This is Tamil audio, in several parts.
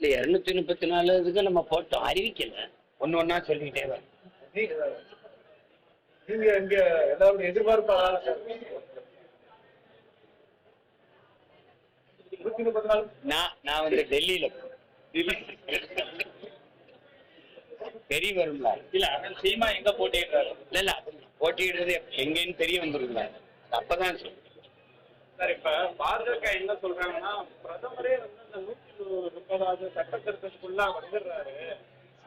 இல்ல 234 நம்ம போட்டோம், அறிவிக்கல. ஒன்னு ஒன்னா சொல்லிக்கிட்டே வர. நீங்க இங்க எல்லாரும் எதிர்பார்ப்பாங்க. நான் வந்து டெல்லியில தெரிய வரும்ல. இல்ல அண்ணன் சீமா எங்க போட்டிடுறாரு? இல்ல போட்டிடுறது எங்கன்னு தெரிய வந்துருங்களா, அப்பதான் சொல்லுங்க. சார் இப்ப பாஜக என்ன சொல்றாங்கன்னா, பிரதமரே வந்து இந்த 130வது சட்ட திருத்தத்துக்குள்ள வந்துடுறாரு,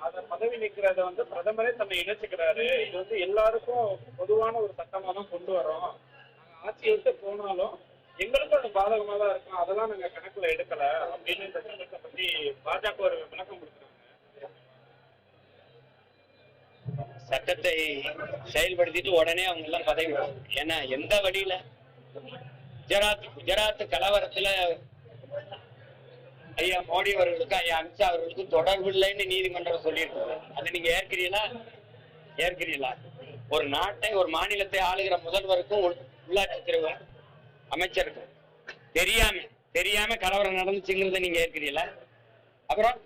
அத பதவி நீக்கிறத வந்து பிரதமரே தன்னை இணைச்சுக்கிறாரு. இது வந்து எல்லாருக்கும் பொதுவான ஒரு சட்டமா தான் கொண்டு வரோம். நாங்க ஆட்சி விட்டு போனாலும் எங்களுக்கும் அது பாதகமா தான் இருக்கும், அதெல்லாம் நாங்க கணக்குல எடுக்கல அப்படின்னு இந்த சட்டத்தை பத்தி பாஜக ஒரு விளக்கம் கொடுக்குறாங்க. சட்டத்தை செயல்படுத்திட்டு உடனே அவங்க எல்லாம் பதவி வரும். ஏன்னா எந்த வழியில குஜராத் கலவரத்துல ஐயா மோடி அவர்களுக்கு ஐயா அமித்ஷா அவர்களுக்கு தொடர்பு இல்லைன்னு நீதிமன்றம் சொல்லியிருக்காங்க. அதை நீங்க ஏற்கிறீங்களா? ஒரு நாட்டை, ஒரு மாநிலத்தை ஆளுகிற முதல்வருக்கும் உள்ளாட்சித்துறை அமைச்சருக்கும் தெரியாம கலவரம் நடந்துச்சுங்கிறத நீங்க ஏற்கிறீங்களா? அப்புறம்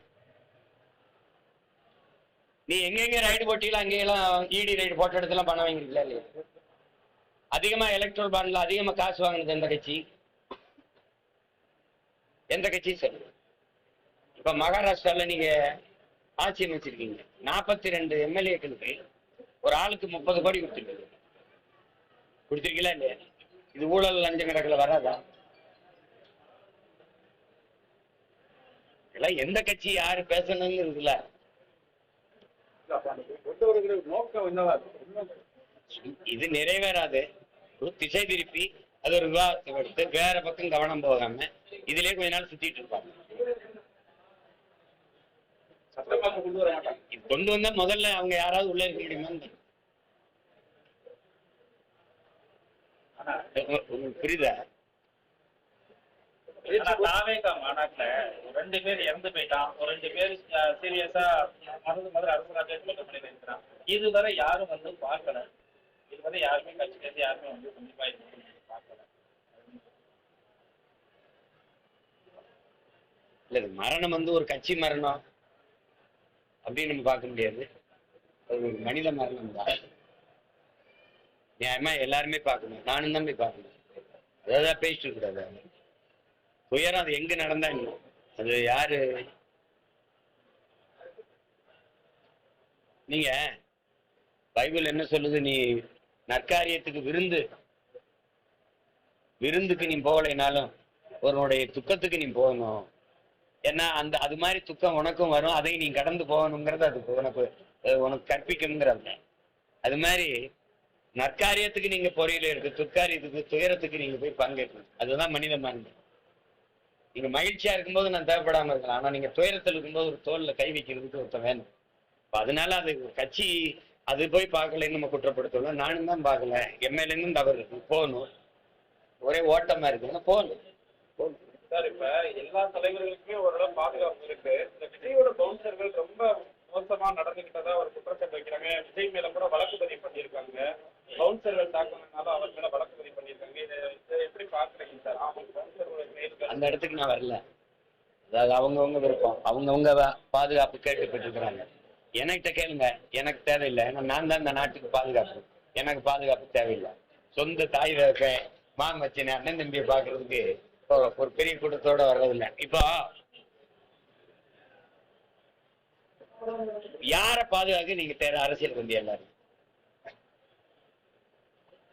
நீ எங்கெங்க ரைடு போட்டீங்களா அங்கெல்லாம் இடி ரைடு போட்ட இடத்துல பணம் வாங்கிருக்கல இல்லையா? அதிகமா எலக்ட்ரல் பாண்ட்ல அதிகமா காசு வாங்கினது எந்த கட்சி சொல்லு. இப்ப மகாராஷ்டிரால நீங்க ஆட்சி அமைச்சிருக்கீங்க, 42 எம்எல்ஏக்களுக்கு ஒரு ஆளுக்கு 30 கோடி கொடுத்திருக்கீங்களா இல்லையா? இது ஊழல் லஞ்சம் கணக்குல வராதா? இதெல்லாம் எந்த கட்சி யாரு பேசணும்னு இருக்குல்ல. இது நிறைவேறாது. திசை திருப்பி அது ஒரு விவாதத்தை கொடுத்து வேற பக்கம் கவனம் போகாம இதுலயே கொஞ்ச நாள் சுத்திட்டு இருப்பாங்க. கொண்டு வந்தா முதல்ல அவங்க யாராவது உள்ள இருக்க முடியுமா? உங்களுக்கு புரியுதா? மாநாட்டுல 2 பேர் இறந்து போயிட்டான், ஒரு 2 பேர் சீரியஸா மதுரை அரசு பண்ணிருக்கிறான். இதுவரை யாரும் வந்து பார்க்கல, இதுவரை யாருமே கட்சி யாருமே வந்து கண்டிப்பா பார்க்கல. இல்ல மரணம் வந்து ஒரு கட்சி மரணம் அப்படின்னு நம்ம பார்க்க முடியாது. ஒரு மனித மரணம் தான். நியாயமா எல்லாருமே பார்க்கணும், நானும் தான் போய் பார்க்கணும். அதான் பேசிட்டு கூடாது. துயரம் அது எங்க நடந்தா அது யாரு? நீங்க பைபிள் என்ன சொல்லுது? நீ நற்காரியத்துக்கு விருந்துக்கு நீ போகலைனாலும் உன்னுடைய துக்கத்துக்கு நீ போகணும். ஏன்னா அது மாதிரி துக்கம் உனக்கும் வரும், அதை நீ கடந்து போகணுங்கிறது அது உனக்கு கற்பிக்குங்கிறது. அது மாதிரி நற்காரியத்துக்கு நீங்க பொறியில இருக்கு, துக்காரியத்துக்கு துயரத்துக்கு நீங்க போய் பங்கேற்கணும். அதுதான் மனித மாண்பு. நீங்க மகிழ்ச்சியா இருக்கும்போது நான் தேவைப்படாம இருக்கலாம், ஆனா நீங்க துயரத்தில் இருக்கும்போது ஒரு தோல்ல கை வைக்கிறதுக்கு ஒருத்தன் வேணும். அதனால அது கட்சி அது போய் பார்க்கலன்னு நம்ம குற்றப்படுத்தலாம். நானும் தான் பார்க்கல, எம்எல்ஏன்னு தவறு இருக்கு, போகணும். ஒரே ஓட்டமா இருக்குன்னா போகணும். சார் இப்ப எல்லா தலைவர்களுக்குமே ஓரளவு பாதுகாப்பு இருக்கு. இந்த விஜயோட பவுன்சர்கள் ரொம்ப மோசமா நடந்துகிட்டதா ஒரு குற்றச்சாட்டு வைக்கிறாங்க. விஜய் மேல கூட வழக்கு பதிவு பண்ணியிருக்காங்க. பவுன்சர்கள் தாக்குனதுனால அவர் மேல வழக்கு பதிவு பண்ணியிருக்காங்க. இதை எப்படி பாக்குறீங்க சார்? அந்த இடத்துக்கு நான் வரல. அதாவது அவங்கவுங்க விருப்பம், அவங்கவுங்க பாதுகாப்பு கேட்டுப்பட்டு இருக்கிறாங்க. என்கிட்ட கேளுங்க, எனக்கு தேவையில்லை. ஏன்னா நான் தான் இந்த நாட்டுக்கு பாதுகாப்பு. எனக்கு பாதுகாப்பு தேவையில்லை. சொந்த தாய் மான் வச்சேன் அண்ணன் தம்பியை பாக்குறதுக்கு ஒரு பெரிய கூட்டத்தோட வர்றதில்லை. இப்போ யார பாதுகாக்க நீங்க தேவை? அரசியல் வந்து எல்லாரும்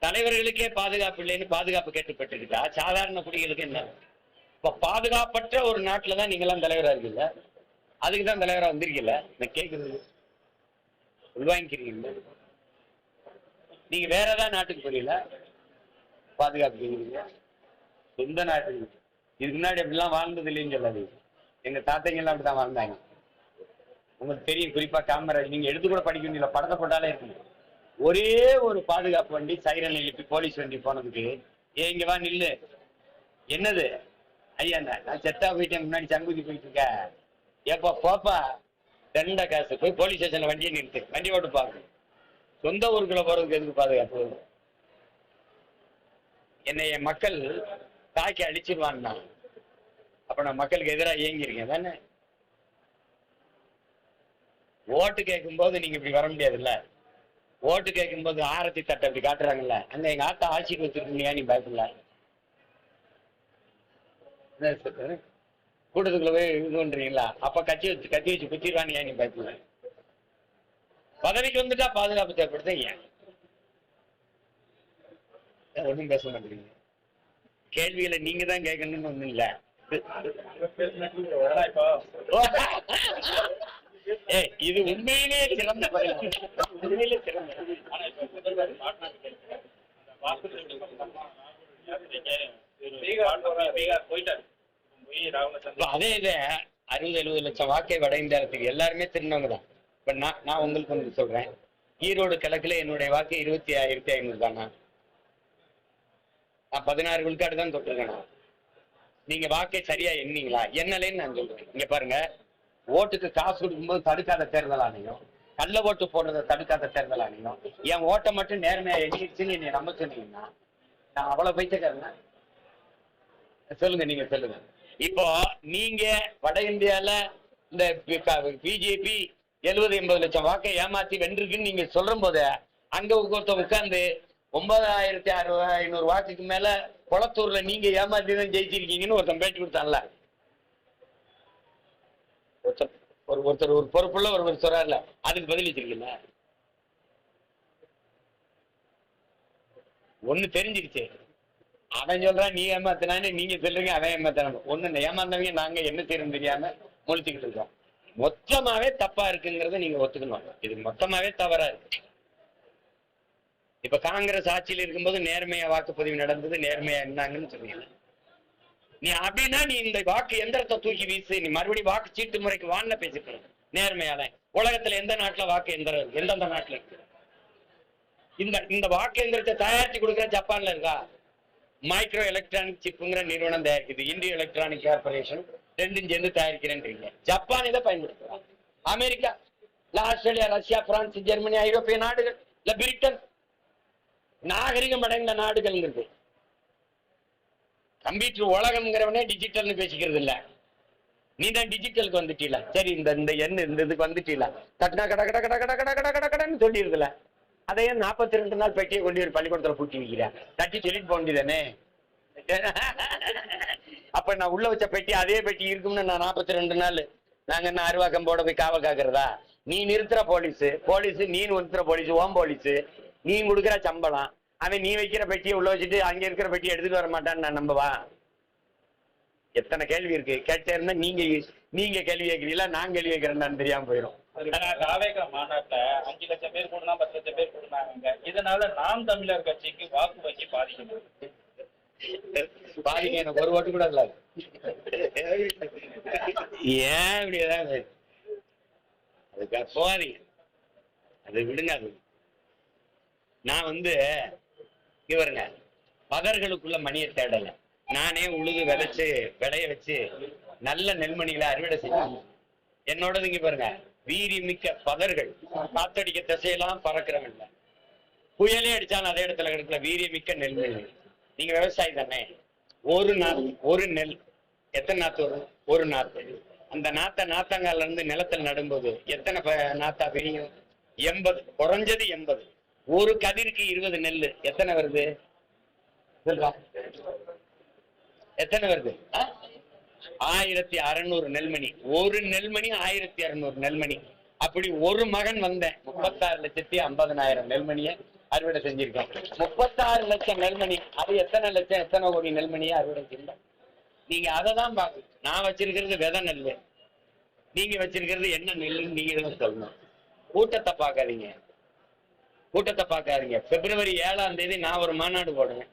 தலைவர்களுக்கே பாதுகாப்பு இல்லைன்னு பாதுகாப்பு கேட்டுப்பட்டு இருக்கா, சாதாரண குடிகளுக்கு என்ன? இப்ப பாதுகாப்பற்ற ஒரு நாட்டுலதான் நீங்க எல்லாம் தலைவரா இருக்கீங்க. அதுக்குதான் தலைவரா வந்திருக்கீங்க. நான் கேட்குறது உள்வாங்கிக்கிறீங்க. நீங்க வேற ஏதாவது நாட்டுக்கு புரியல பாதுகாப்பு சொந்த நாட்டு. இதுக்கு முன்னாடி அப்படிலாம் வாழ்ந்தது இல்லைன்னு சொல்லாது. எங்க தாத்தைங்க எல்லாம் அப்படிதான் வாழ்ந்தாங்க. உங்களுக்கு தெரியும், குறிப்பா காமராஜ். நீங்க எடுத்து கூட படிக்க வேண்டிய படத்தை போட்டாலே இருக்கு. ஒரே ஒரு பாதுகாப்பு வண்டி சைரன் எழுப்பி போலீஸ் வண்டி போனதுக்கு இங்க வா நில்லு, என்னது ஐயா நான் செத்தா போயிட்டேன், முன்னாடி சங்குதி போயிட்டு இருக்க, ஏப்பா போப்பா ரெண்ட காசு போய் போலீஸ் ஸ்டேஷன்ல வண்டியை நிறுத்து, வண்டி ஓட்டு பாக்கு. சொந்த ஊருக்குள்ள போறதுக்கு எதுக்கு பாதுகாப்பு? என்னை என் மக்கள் தாக்கி அடிச்சிருவான்னா அப்ப நான் மக்களுக்கு எதிராக இயங்கியிருக்கேன் தானே. ஓட்டு கேட்கும் போது நீங்க இப்படி வர முடியாதுல்ல. ஓட்டு கேட்கும் போது ஆரத்தி தட்டை அப்படி காட்டுறாங்கல்ல, அங்க எங்க ஆத்தா ஆட்சிக்கு வச்சிருக்கீங்க, நீ பயப்படல. கூட்டத்துக்குள்ள போய் இது பண்றீங்களா, அப்ப கட்சி வச்சு குத்திடுவானு ஏன் நீ பயப்படல? பதவிக்கு வந்துட்டா பாதுகாப்பு தேவைப்படுது. ஏன் ஒண்ணும் பேச மாட்டேங்கிறீங்க? கேள்வியில நீங்க தான் கேட்கணும்னு ஒண்ணும் இல்ல. இது உண்மையிலேயே சிறந்த பதில். உண்மையிலே சிறந்த. அதே இதை 60-70 லட்சம் வாக்கை வட இந்தியாவுக்கு எல்லாருமே திருநவங்க தான். இப்ப நான் உங்களுக்கு வந்து சொல்றேன், ஈரோடு கிழக்குல என்னுடைய வாக்கு 20,500 தானா? நான் 16 விழுக்காடு தான் தொட்டிருக்கேன். நீங்க வாக்கை சரியா எண்ணீங்களா? என்னலேன்னு நான் சொல்றேன். இங்க பாருங்க, ஓட்டுக்கு காசு கொடுக்கும்போது தடுக்காத தேர்தல் ஆணையம், கள்ள ஓட்டு போடுறத தடுக்காத தேர்தல் ஆணையம், என் ஓட்டை மட்டும் நேர்மையா எண்ணிடுச்சுன்னு என்னை நம்ப சொன்னீங்கன்னா நான் அவ்வளவு பைத்தியக்காரனா? சொல்லுங்க, நீங்க சொல்லுங்க. இப்போ நீங்க வட இந்தியால இந்த பிஜேபி 70-80 லட்சம் வாக்கை ஏமாத்தி வென்றிருக்குன்னு நீங்க சொல்ற போது அங்க ஒருத்தர் உட்கார்ந்து 9,500 வாக்குக்கு மேல குளத்தூர்ல நீங்க ஏமாத்தி தான் ஜெயிச்சிருக்கீங்கன்னு ஒருத்தன் பேட்டி கொடுத்தான்ல. ஒருத்தர் ஒரு பொறுப்புள்ள ஒருவர் சொல்றாருல, அதுக்கு பதில் வச்சிருக்கீங்க. ஒண்ணு தெரிஞ்சிருச்சு, அவன் சொல்றான் நீ ஏமாத்தினான்னு, நீங்க சொல்றீங்க அவன் ஏமாத்தினான். ஒண்ணு ஏமாந்தவங்க நாங்க என்ன செய்யணும் தெரியாம முழிச்சுக்கிட்டு இருக்கோம். மொத்தமாவே தப்பா இருக்குங்கிறத நீங்க ஒத்துக்கணும். இது மொத்தமாவே தவறா இருக்கு. இப்ப காங்கிரஸ் ஆட்சியில் இருக்கும்போது நேர்மையா வாக்குப்பதிவு நடந்தது, நேர்மையா இருந்தாங்கன்னு சொன்னீங்க. நீ அப்படின்னா நீ இந்த வாக்கு எந்திரத்தை தூக்கி வீசு, நீ மறுபடியும் வாக்கு சீட்டு முறைக்கு வான்னு பேசிக்கணும். நேர்மையால உலகத்துல எந்த நாட்டுல வாக்கு எந்திரம் எந்தெந்த நாட்டுல இருக்கு? இந்த வாக்கு எந்திரத்தை தயாரிச்சு கொடுக்குற ஜப்பான்ல இருக்கா? மைக்ரோ எலக்ட்ரானிக் சிப்புங்கிற நிறுவனம் தயாரிக்குது, இந்திய எலக்ட்ரானிக் கார்பரேஷன், ரெண்டும் சேர்ந்து தயாரிக்கிறேன்றீங்க. ஜப்பான் இதை பயன்படுத்துறாங்க. America, Australia, Russia, France, Germany, ஐரோப்பிய நாடுகள், இல்ல பிரிட்டன், நாகரிகம் அடைந்த நாடுகள்ங்கிறது. கம்ப்யூட்டர் உலகம்ங்கிறவனே டிஜிட்டல்னு பேசிக்கிறது இல்ல. நீ தான் டிஜிட்டலுக்கு வந்துட்டீல. சரி, இந்த எண் இந்த இதுக்கு வந்துட்டீல, தட்டினா கட கட கட கட கட கட கட கடன்னு சொல்லிடுதுல. அதையே 42 நாள் பெட்டியை கொண்டு ஒரு பள்ளிக்கூடத்துல பூட்டி வைக்கிறேன். தட்டி சொல்லிட்டு போக வேண்டியதானே? அப்ப நான் உள்ள வச்ச பெட்டி அதே பெட்டி இருக்கும்னு நான் 42 நாள் நாங்க என்ன அருவாக்கம் போட போய் காவ காக்குறதா? நீ நிறுத்துற போலீஸ், நீ நிறுத்துற போலீஸ், ஓம் போலீஸ், நீ கொடுக்குற சம்பளம், அவன் நீ வைக்கிற பெட்டியை உள்ள வச்சுட்டு அங்க இருக்கிற பெட்டியை எடுத்துட்டு வர மாட்டான்னு நான் நம்பவா? எத்தனை கேள்வி இருக்கு. கேட்டே இருந்தா நீங்க கேள்வி கேட்கிறீங்களா, நான் கேள்வி கேட்கிறேன்னு தெரியாம போயிடும். மாநாட்டை 5 லட்சம் பேர் கூடனா 10 லட்சம் பேர் கூடுனாங்க. இதனால நாம் தமிழர் கட்சிக்கு வாக்கு வங்கி பாதிக்கப்படுது. பாதிக்க எனக்கு ஒரு ஓட்டு கூட இல்ல. ஏன் இப்படி ஏதாவது அதுக்கு போகாதீங்க, அது விடுங்க. அது நான் இவருங்க பதர்களுக்குள்ள மணியை தேடல, நானே உழுது விளைய வச்சு நல்ல நெல்மணிகளை அறுவடை செய்யணும். என்னோடது இங்க பாருங்க, வீரி மிக்க பதர்கள், காத்தடிக்க திசையெல்லாம் பறக்கிறவங்க, புயலே அடிச்சாலும் அதே இடத்துல கிடைக்கல வீரிய மிக்க நெல்மணி. நீங்க விவசாயி தானே, ஒரு நெல் எத்தனை நாத்து வரும்? ஒரு நாத்து. அந்த நாத்தாங்கால இருந்து நிலத்தில் நடும்போது எத்தனை நாத்தா பிரியும்? 80, குறைஞ்சது 80. ஒரு கதிருக்கு 20 நெல் எத்தனை வருது? எத்தனை வருது? 1600 நெல்மணி. ஒரு நெல்மணி 1600 நெல்மணி. அப்படி ஒரு மகன் வந்தேன் 36,50,000 நெல்மணியை அறுவடை செஞ்சிருக்கேன். 36 லட்சம் நெல்மணி, அது எத்தனை லட்சம் எத்தனை கோடி நெல்மணியை அறுவடை செஞ்சேன். நீங்க அதை தான் பார்க்கணும். நான் வச்சிருக்கிறது விதை நெல், நீங்க வச்சிருக்கிறது என்ன நெல்லுன்னு நீங்க தான் சொல்லணும். கூட்டத்தை பார்க்காதீங்க. பிப்ரவரி 7ஆம் தேதி நான் ஒரு மாநாடு போடுவேன்.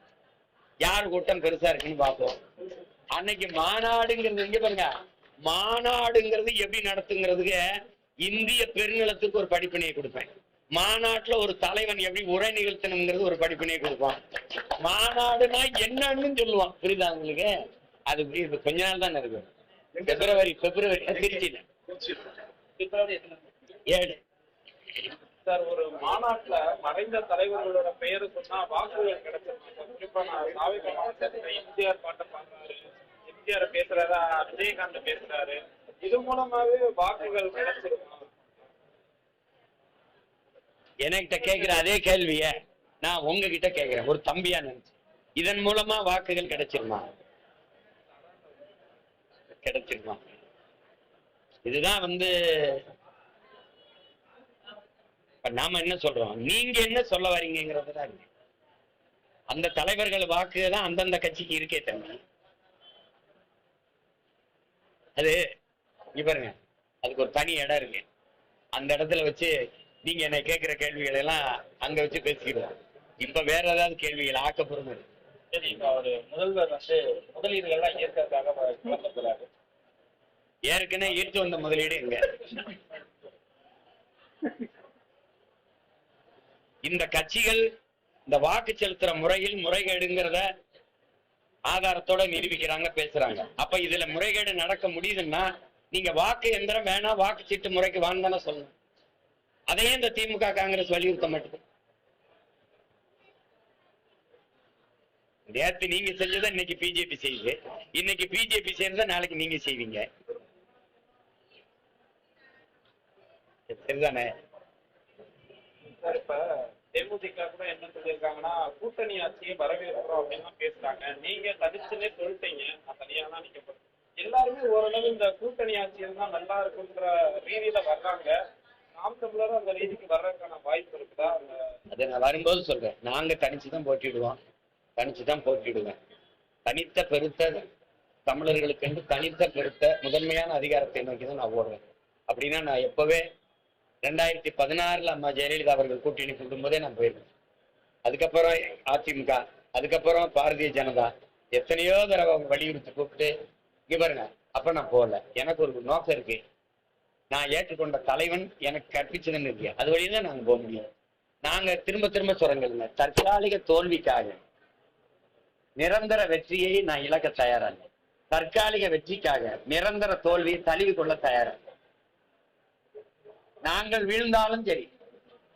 யார் கூட்டம் பெருசா இருக்குன்னு பார்ப்போம். அன்னைக்கு மாநாடுங்கிறது இங்க பாருங்க, மாநாடுங்கிறது எப்படி நடத்துங்கிறதுக்கு இந்திய பெருநிலத்துக்கு ஒரு படிப்பினையை கொடுப்பேன். மாநாட்டுல ஒரு தலைவன் எப்படி உரை நிகழ்த்தணுங்கிறது ஒரு படிப்பினையை கொடுப்பான். மாநாடுனா என்னன்னு சொல்லுவான். புரியுதா உங்களுக்கு? அது கொஞ்ச நாள் தான் இருக்கு. பிப்ரவரி திருச்சியில 7. சார், ஒரு மாநாட்டுல மறைந்த தலைவர்களோட பெயரு சொன்னா வாக்குகள் கிடைச்சிருக்காங்க. குறிப்பா நான் சாவிக மாவட்டத்துல எம்ஜிஆர் பாட்டை பாடுறாரு, எம்ஜிஆர் பேசுறாரு, விஜயகாந்த் பேசுறாரு, இது மூலமாவே வாக்குகள் கிடைச்சிருக்கும். என்கிட்ட கேட்கிற அதே கேள்விய நான் உங்ககிட்ட கேட்கிறேன், ஒரு தம்பியா நினைச்சு. இதன் மூலமா வாக்குகள் கிடைச்சிருமா? கிடைச்சிருமா? இதுதான் நாம என்ன சொல்றோம், நீங்க என்ன சொல்ல வரீங்கிறதுதான். அந்த தலைவர்கள் வாக்கு தான் அந்தந்த கட்சிக்கு இருக்கே தம்பி. அது இங்க பாருங்க, அதுக்கு ஒரு தனி இடம் இருக்கு. அந்த இடத்துல வச்சு நீங்க என்ன கேட்கிற கேள்விகள் எல்லாம் அங்க வச்சு பேசிக்கிறோம். இப்ப வேற ஏதாவது கேள்விகள் ஆக்கப்படும். சரி, இப்ப ஒரு முதல்வர் முதலீடுகள்லாம் ஏற்கிறதுக்காக கிளம்புறாரு. ஏற்கனவே ஈர்த்து வந்த முதலீடு எங்க? இந்த கட்சிகள் இந்த வாக்கு செலுத்துற முறையில் முறைகேடுங்கிறத ஆதாரத்தோட நிரூபிக்கிறாங்க, பேசுறாங்க. அப்ப இதுல முறைகேடு நடக்க முடியுதுன்னா நீங்க வாக்கு எந்திரம் வேணா, வாக்கு சீட்டு முறைக்கு வாங்க சொல்லணும். அதையே இந்த திமுக காங்கிரஸ் வலியுறுத்த மாட்டேங்குது. நேற்று நீங்க செஞ்சதை இன்னைக்கு பிஜேபி செய்யுது, இன்னைக்கு பிஜேபி செய்யறத நாளைக்கு நீங்க செய்வீங்க. சரிதானே? இப்ப தேமுதிக கூட என்ன சொல்லியிருக்காங்கன்னா, கூட்டணி ஆட்சியை வரவேற்கிறோம் அப்படின்னு பேசுறாங்க. நீங்க தனிச்சுன்னே சொல்லிட்டீங்க, தனியா தான் நீங்க எல்லாருமே ஓரளவு இந்த கூட்டணி ஆட்சியில் தான் நல்லா இருக்குன்ற ரீதியில வர்றாங்க. நாம் தமிழரும் அந்த ரீதிக்கு வர்றதுக்கான வாய்ப்பு இருக்குதா? அதை நான் வரும்போது சொல்றேன். நாங்க தனிச்சுதான் போட்டிடுவோம், தனிச்சுதான் போட்டிடுவேன். தனித்த பெருத்த தமிழர்களுக்கு என்று தனித்த பெருத்த முதன்மையான அதிகாரத்தை நோக்கி தான் நான் ஓடுறேன். அப்படின்னா நான் எப்பவே 2016 அம்மா ஜெயலலிதா அவர்கள் கூட்டணி கூட்டும் போதே நான் போயிருக்கேன். அதுக்கப்புறம் அதிமுக, அதுக்கப்புறம் பாரதிய ஜனதா எத்தனையோ தடவை வலியுறுத்தி கூப்பிட்டு இங்க பாருங்க. அப்ப நான் போகல. எனக்கு ஒரு நோக்கம் இருக்கு. நான் ஏற்றுக்கொண்ட தலைவன் எனக்கு கற்பிச்சதுன்னு இருக்கு, அது வழியா தான் நாங்க போக முடியும். நாங்க திரும்ப திரும்ப சொல்றோங்க, தற்காலிக தோல்விக்காக நிரந்தர வெற்றியை நான் இழக்க தயாராக, தற்காலிக வெற்றிக்காக நிரந்தர தோல்வியை தழுவி கொள்ள தயாராக. நாங்கள் வீழ்ந்தாலும் சரி,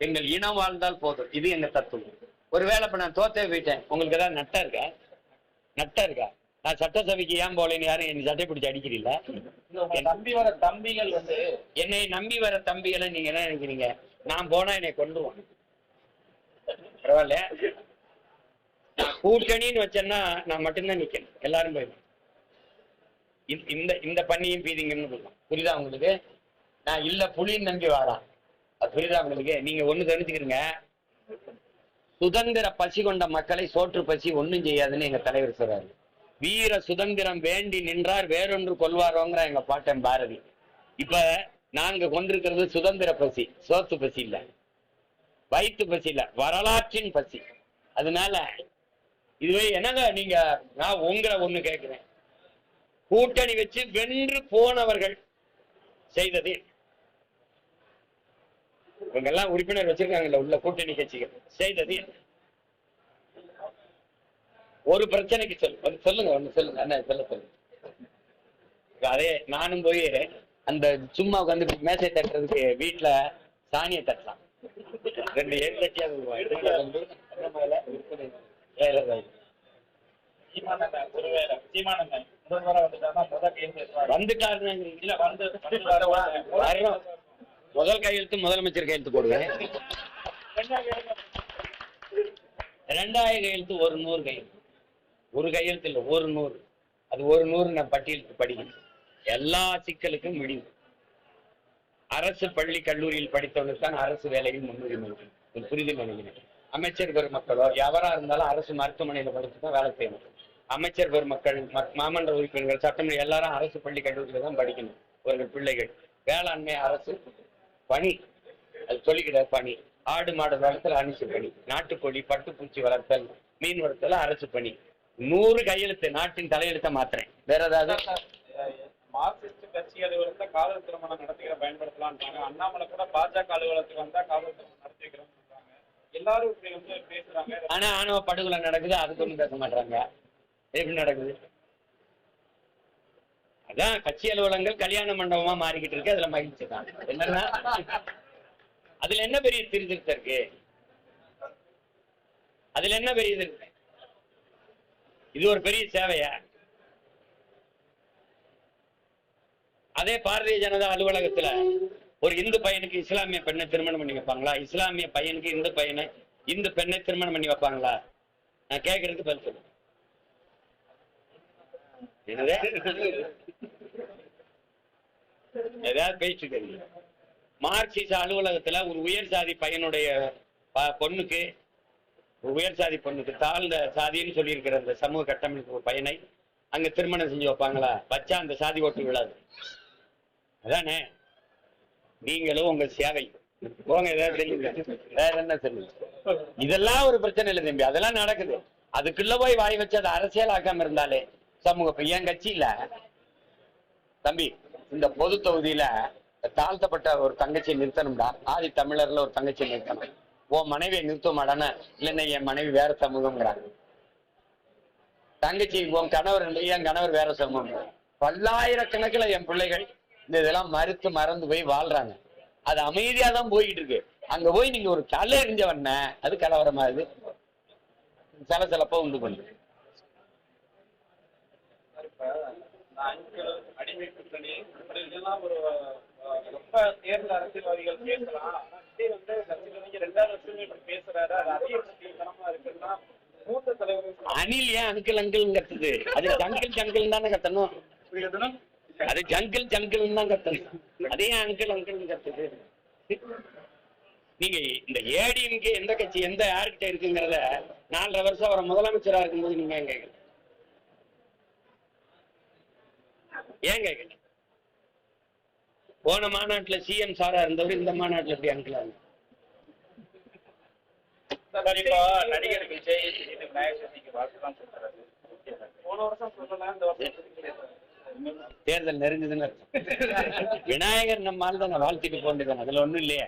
எங்கள் இனம் வாழ்ந்தால் போதும், இது எங்க தத்துவம். ஒருவேளை இப்ப நான் தோத்தே போயிட்டேன், உங்களுக்கு ஏதாவது நட்டா இருக்கா? நட்டா இருக்கா? நான் சட்டசபைக்கு ஏன் போலேன்னு யாரும் என்னை சட்டை பிடிச்சி அடிக்கிறீங்களா? நம்பி வர தம்பிகள் என்னை நம்பி வர தம்பிகளை நீங்க என்ன நினைக்கிறீங்க? நான் போனா என்னை கொண்டுருவான். பரவாயில்ல, நான் கூட்டணின்னு வச்சேன்னா நான் மட்டும்தான் நிக்கணும், எல்லாரும் போயிடும். இந்த பண்ணியும் பீதிங்கன்னு சொல்லலாம். புரியுதா உங்களுக்கு? நான் இல்ல புலின்னு நம்பி வாரான், அது புரியுதா உங்களுக்கு? நீங்க ஒண்ணு தெரிஞ்சுக்கிறீங்க, சுதந்திர பசி கொண்ட மக்களை சோற்று பசி ஒண்ணும் செய்யாதுன்னு எங்க தலைவர் சொல்றாரு. வீர சுதந்திரம் வேண்டி நின்றார் வேறொன்று கொள்வாரோங்கிற எங்க பாட்டன் பாரதி. இப்ப நாங்க கொண்டிருக்கிறது சுதந்திர பசி, சோத்து பசி இல்ல, வயிற்று பசி இல்ல, வரலாற்றின் பசி. அதனால இதுவே என்னங்க நீங்க, நான் உங்களை ஒண்ணு கேட்கிறேன், கூட்டணி வச்சு வென்று போனவர்கள் செய்தது, இவங்க எல்லாம் உறுப்பினர் வச்சிருக்காங்கல்ல உள்ள கூட்டணி கட்சிகள் செய்தது ஒரு பிரச்சனைக்கு சொல்லுங்க, ஒண்ணு சொல்லுங்க, என்ன சொல்லுங்க. அதே நானும் போய் அந்த சும்மா உட்காந்து மேசை தட்டுறதுக்கு வீட்டுல சாணியை தட்டலாம், 2 ஏழு தட்டியாவது முதல் கையெழுத்து முதலமைச்சர் கையெழுத்து போடுவேன், 2வது கையெழுத்து ஒரு 100 கையெழுத்து, ஒரு கையெழுத்து இல்ல, ஒரு 100. அது ஒரு 100 நான் பட்டியலுக்கு படிக்கணும். எல்லா சிக்கலுக்கும் முடிவு. அரசு பள்ளி கல்லூரியில் படித்தவனுக்கு தான் அரசு வேலையில் முன்னுரிமை. புரிதல் நினைக்கிறேன். அமைச்சர் பெருமக்களோ எவரா இருந்தாலும் அரசு மருத்துவமனையில படித்து தான் வேலை செய்யணும். அமைச்சர் பெருமக்கள், மாமன்ற உறுப்பினர்கள், சட்டமன்ற எல்லாரும் அரசு பள்ளி கல்லூரியில தான் படிக்கணும். அவர்கள் பிள்ளைகள் வேளாண்மை அரசு பணி, அது சொல்லிக்கிற பணி. ஆடு மாடு வளர்த்தல் அரசு பணி, நாட்டுக்கோழி பட்டுப்பூச்சி வளர்த்தல் மீன் வளர்த்தல் அரசு பணி. 100 கையெழுத்து, நாட்டின் தலையெழுத்த மாத்திரேன். வேற ஏதாவது? மார்க்சிஸ்ட் கட்சி அலுவலகத்துல காதல் திருமணம் நடத்திக்கிற பயன்படுத்தலாம்ட்டாங்க. அண்ணாமலை கூட பாஜக அலுவலகத்துக்கு வந்தா காதல் திருமணம் நடத்திக்கிறோம் சொல்றாங்க. எல்லாரும் இப்படி பேசுறாங்க. ஆனா ஆணவ படுகொலை நடக்குது, அதுக்கு ஒண்ணும் பேச மாட்டாங்க. எப்படி நடக்குது? அதான் கட்சி அலுவலகங்கள் கல்யாண மண்டபமா மாறிக்கிட்டு இருக்கு, அதுல மகிழ்ச்சி தான். என்னன்னா அதுல என்ன பெரிய திருத்தம் இருக்கு? அதுல என்ன பெரிய இருக்கு? இது ஒரு பெரிய சேவையா? அதே பாரதிய ஜனதா அலுவலகத்துல ஒரு இந்து பையனுக்கு இஸ்லாமிய பெண்ணை திருமணம் பண்ணி வைப்பாங்களா? இஸ்லாமிய பையனுக்கு இந்து பெண்ணை திருமணம் பண்ணி வைப்பாங்களா? நான் கேட்கறதுக்கு பதில் சொல்லு. ஏதாவது பேசிட்டு இருக்கீங்க. மார்க்சிச அலுவலகத்துல ஒரு உயர் சாதி பையனுடைய பொண்ணுக்கு, உயர் சாதி பொண்ணுக்கு, தாழ்ந்த சாதின்னு சொல்லி இருக்கிற அந்த சமூக கட்டமைப்பு பையனை அங்க திருமணம் செஞ்சு வைப்பாங்களா? வச்சா அந்த சாதி ஓட்டு விழாது. அதானே? நீங்களும் உங்க சேவை போங்க, ஏதாவது வேற என்ன சொல்லுங்க. இதெல்லாம் ஒரு பிரச்சனை இல்லை தம்பி, அதெல்லாம் நடக்குது. அதுக்குள்ள போய் வாய் வச்சு அதை அரசியல் ஆக்காம இருந்தாலே சமூக என் கட்சியில தம்பி இந்த பொது தொகுதியில தாழ்த்தப்பட்ட ஒரு தங்கச்சியை நிறுத்தணும்டா. ஆதி தமிழர்ல ஒரு தங்கச்சியை நிறுத்தணும். உன் மனைவியை நிறுத்த மாட்டான இல்லைன்னா என் மனைவி வேற சமூகம்ங்கிறாங்க. தங்கச்சி உன் கணவர் என் கணவர் வேற சமூகம். பல்லாயிரக்கணக்கில் என் பிள்ளைகள் இந்த இதெல்லாம் மறந்து போய் வாழ்றாங்க. அது அமைதியா தான் போயிட்டு இருக்கு. அங்க போய் நீங்க ஒரு கலை எறிஞ்சவன அது கலவரமா இது சலசலப்பா உண்டு பண்ணு. அடிமை கூட்டணி இதெல்லாம் ஒரு ரொம்ப தேர்தல் அரசியல்வாதிகள் பேசலாம். விஜய் வந்து கட்சியில 2வது வருஷமே இப்படி பேசுறாரு. அது அதிக தனமா இருக்குன்னா மூத்த தலைவர்கள் அணில் ஏன் அங்கிள் அங்கிள் கத்துது? அது ஜங்கிள் ஜங்கிள் தானே கத்தணும். அது ஜங்கிள் ஜங்கிள் தான் கத்தணும். அதே அங்கிள் அங்கிள் கத்துது. நீங்க இந்த ஏடிஎம்கே எந்த கட்சி எந்த யாருக்கிட்ட இருக்குங்கிறத 4.5 வருஷம் அவரை முதலமைச்சரா இருக்கும்போது நீங்க ஏன் கேட்கல? ஏன் கேட்கல? போன மாநாட்டுல சிஎம் சாரா இருந்தவர் இந்த மாநாட்டுல எப்படி அங்கிளா இருக்கு? நடிகர் விஜய் விநாயகர் சதுர்த்திக்கு வாழ்த்துதான் சொல்றாரு. போன வருஷம் சொல்லலாம், இந்த வருஷம் தேர்தல் நெருங்குதுன்னு விநாயகர் நம்மால் தான் வாழ்த்திட்டு போண்டிதான். அதுல ஒண்ணும் இல்லையே.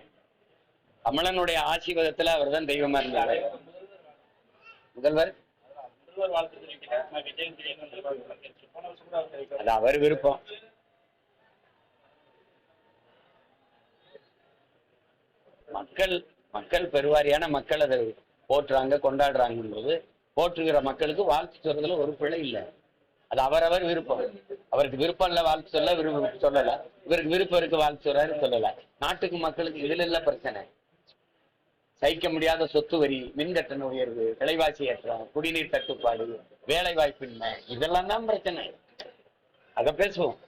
கமலனுடைய ஆசீர்வாதத்துல அவர் தான் தெய்வமா இருந்தாரு. முதல்வர் அது அவர் விருப்பம். மக்கள் பெருவாரியான மக்கள் அதை போற்றுறாங்க, கொண்டாடுறாங்கன்றது போற்றுகிற மக்களுக்கு வாழ்த்து சொல்றதுல ஒரு பிழை இல்லை. அது அவரவர் விருப்பம். அவருக்கு விருப்பம் இல்ல வாழ்த்து சொல்ல சொல்லல, இவருக்கு விருப்பம் இருக்கு வாழ்த்து சொல்றாரு சொல்லல. நாட்டுக்கு மக்களுக்கு இதுல இல்ல பிரச்சனை. சகிக்க முடியாத சொத்து வரி, மின்கட்டண உயர்வு, விலைவாசி ஏற்றம், குடிநீர் தட்டுப்பாடு, வேலை வாய்ப்பின்மை, இதெல்லாம் தான் பிரச்சனை. அதை பேசுவோம்.